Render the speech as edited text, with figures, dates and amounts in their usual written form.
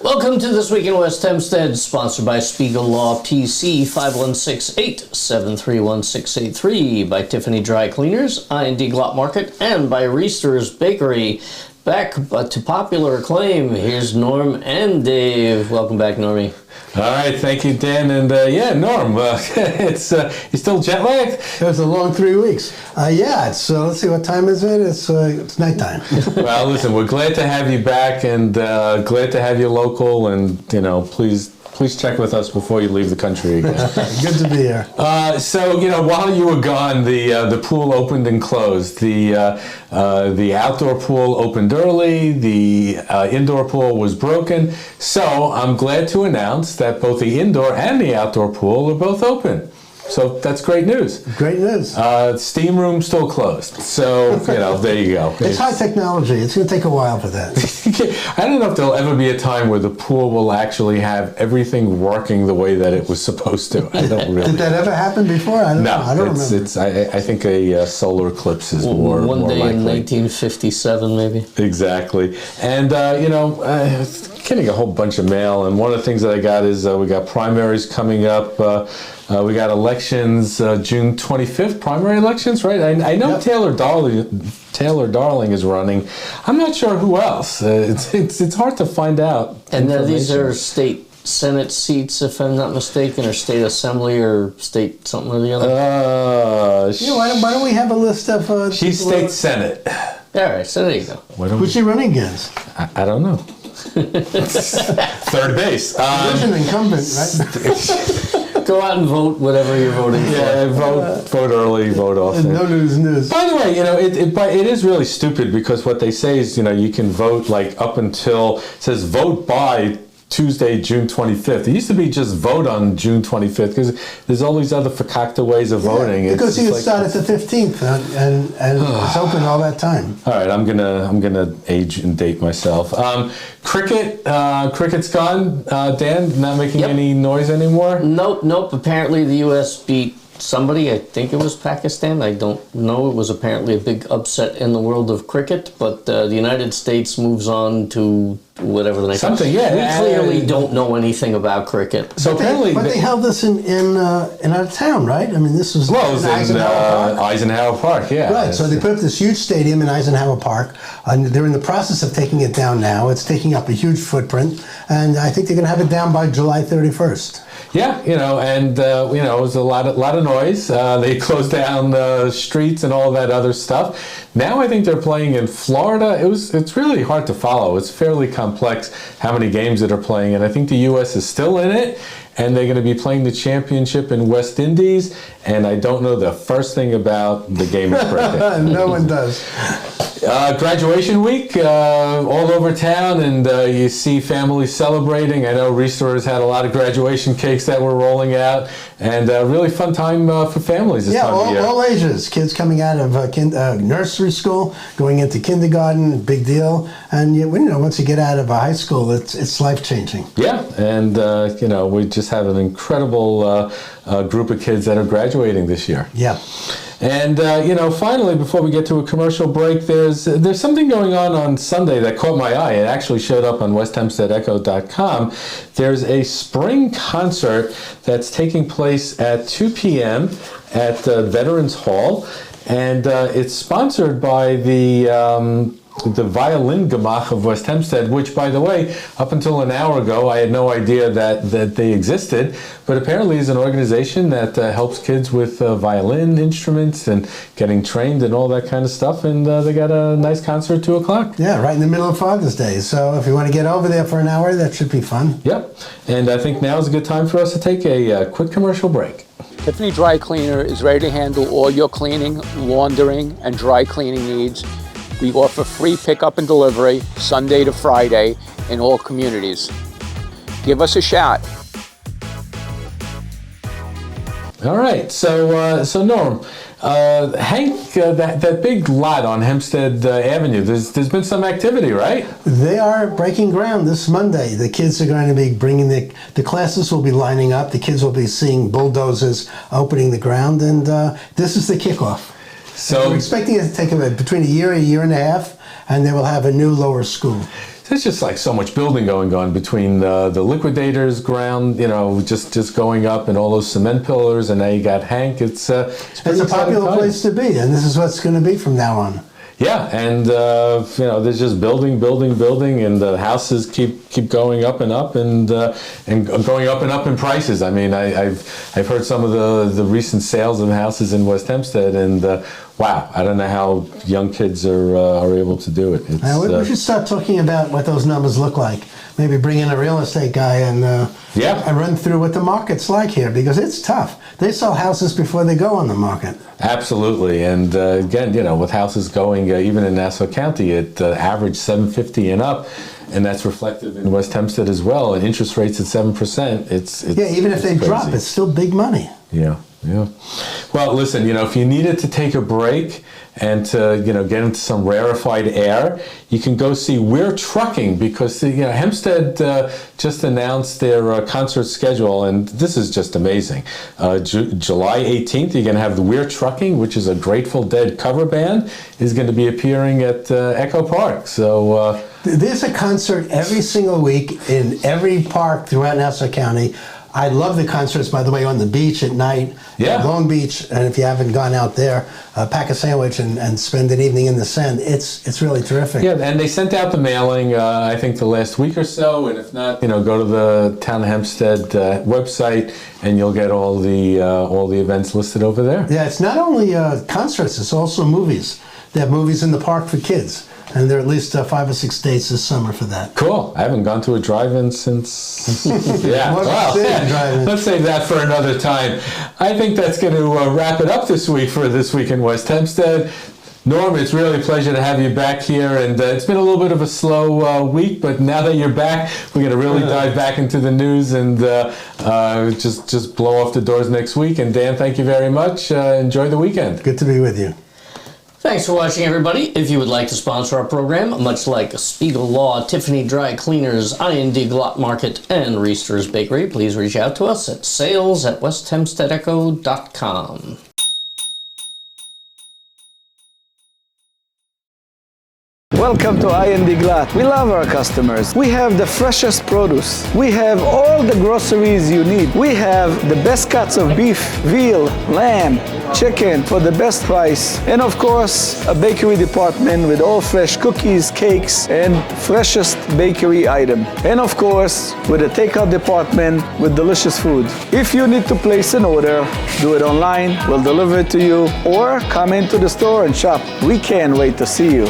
Welcome to This Week in West Hempstead, sponsored by Spiegel Law PC, 5168-731-683, by Tiffany Dry Cleaners, I&D Glot Market, and by Reister's Bakery. Back to popular acclaim, here's Norm and Dave. Welcome back, Normie. All right, thank you, Dan. And Norm, it's you still jet lagged? It was a long 3 weeks. It's let's see, what time is it? It's nighttime. Well, listen, we're glad to have you back, and glad to have you local. And please check with us before you leave the country again. Good to be here. While you were gone, the pool opened and closed. The outdoor pool opened early. The indoor pool was broken. So I'm glad to announce that both the indoor and the outdoor pool are both open. So that's great news. Great news. Steam room still closed. So, there you go. It's high technology. It's going to take a while for that. I don't know if there'll ever be a time where the pool will actually have everything working the way that it was supposed to. I don't really. Did that ever happen before? I don't know. I don't remember. I think a solar eclipse is more One day likely. in 1957, maybe. Exactly. And, getting a whole bunch of mail. And one of the things that I got is we got primaries coming up. We got elections June 25th, primary elections, right? I know yep. Taylor Darling is running. I'm not sure who else. It's hard to find out. And these are state Senate seats, if I'm not mistaken, or state assembly, or state something or the other. Why don't we have a list of? She's state senate. All right, so there you go. Who's she running against? I don't know. Third base. There's an incumbent, right? Go out and vote whatever you're voting for. Yeah, vote early, vote often. No news. By the way, it is really stupid because what they say is, you can vote like up until, it says vote by Tuesday, June 25th. It used to be just vote on June 25th because there's all these other fakakta ways of voting. Yeah, because you start at the 15th and it's open all that time. All right, I'm gonna age and date myself. Cricket's gone. Dan, not making any noise anymore? Nope. Apparently the U.S. beat somebody. I think it was Pakistan. I don't know. It was apparently a big upset in the world of cricket, but the United States moves on to whatever the next something. We clearly don't know anything about cricket. So apparently, they held this in our town, right? I mean, this was in Eisenhower Park. Yeah. Right. So they put up this huge stadium in Eisenhower Park, and they're in the process of taking it down now. It's taking up a huge footprint, and I think they're going to have it down by July 31st. Yeah, it was a lot of noise. They closed down the streets and all that other stuff. Now I think they're playing in Florida. It's really hard to follow. It's fairly complex how many games that are playing, and I think the U.S. is still in it, and they're going to be playing the championship in West Indies, and I don't know the first thing about the game of cricket. No one does. Graduation week all over town, and you see families celebrating. I know Reister has had a lot of graduation cakes that were rolling out, and a really fun time for families this time of year. All ages. Kids coming out of nursery school, going into kindergarten, big deal. And once you get out of high school, it's life-changing. Yeah, and we just have an incredible group of kids that are graduating this year. Yeah. And, finally, before we get to a commercial break, there's something going on Sunday that caught my eye. It actually showed up on westhempsteadecho.com. There's a spring concert that's taking place at 2 p.m. at Veterans Hall, and it's sponsored by the Violin Gemach of West Hempstead, which, by the way, up until an hour ago, I had no idea that they existed, but apparently is an organization that helps kids with violin instruments and getting trained and all that kind of stuff, and they got a nice concert at 2 o'clock. Yeah, right in the middle of Father's Day, so if you want to get over there for an hour, that should be fun. Yep, and I think now is a good time for us to take a quick commercial break. Tiffany Dry Cleaner is ready to handle all your cleaning, laundering, and dry cleaning needs. We offer free pickup and delivery Sunday to Friday in all communities. Give us a shout. All right, so Norm, Hank, that big lot on Hempstead Avenue, there's been some activity, right? They are breaking ground this Monday. The kids are going to be bringing the classes will be lining up. The kids will be seeing bulldozers opening the ground, and this is the kickoff. So we're expecting it to take between a year and a half, and they will have a new lower school. there's just like so much building going on between the liquidators ground, just going up, and all those cement pillars, and now you got Hank. It's a popular place to be, and this is what's going to be from now on. Yeah, and there's just building, and the houses keep going up and up, and going up and up in prices. I mean, I've heard some of the recent sales of houses in West Hempstead, and wow, I don't know how young kids are able to do it. We should start talking about what those numbers look like. Maybe bring in a real estate guy and run through what the market's like here, because it's tough. They sell houses before they go on the market. Absolutely, and again, with houses going even in Nassau County at average 750 and up, and that's reflective in West Hempstead as well. And interest rates at 7%. It's even if they crazy. drop, it's still big money. Yeah. Well, listen, if you needed to take a break and to, get into some rarefied air, you can go see We're Trucking, because Hempstead just announced their concert schedule, and this is just amazing. July 18th, you're going to have the We're Trucking, which is a Grateful Dead cover band, is going to be appearing at Echo Park. So there's a concert every single week in every park throughout Nassau County. I love the concerts, by the way, on the beach at night, at Long Beach. And if you haven't gone out there, pack a sandwich and spend an evening in the sand. It's really terrific. Yeah, and they sent out the mailing, I think, the last week or so. And if not, go to the Town of Hempstead website, and you'll get all the events listed over there. Yeah, it's not only concerts; it's also movies. They have movies in the park for kids. And there are at least 5 or 6 dates this summer for that. Cool. I haven't gone to a drive-in since... Let's save that for another time. I think that's going to wrap it up this week for This Week in West Hempstead. Norm, it's really a pleasure to have you back here, and it's been a little bit of a slow week, but now that you're back, we're going to really dive back into the news and just blow off the doors next week. And Dan, thank you very much. Enjoy the weekend. Good to be with you. Thanks for watching, everybody. If you would like to sponsor our program, much like Spiegel Law, Tiffany Dry Cleaners, IND Glot Market, and Reister's Bakery, please reach out to us at sales@westhempsteadecho.com. Welcome to IND Glot. We love our customers. We have the freshest produce. We have all the groceries you need. We have the best cuts of beef, veal, lamb, chicken for the best price. And of course, a bakery department with all fresh cookies, cakes, and freshest bakery item. And of course, with a takeout department with delicious food. If you need to place an order, do it online. We'll deliver it to you, or come into the store and shop. We can't wait to see you.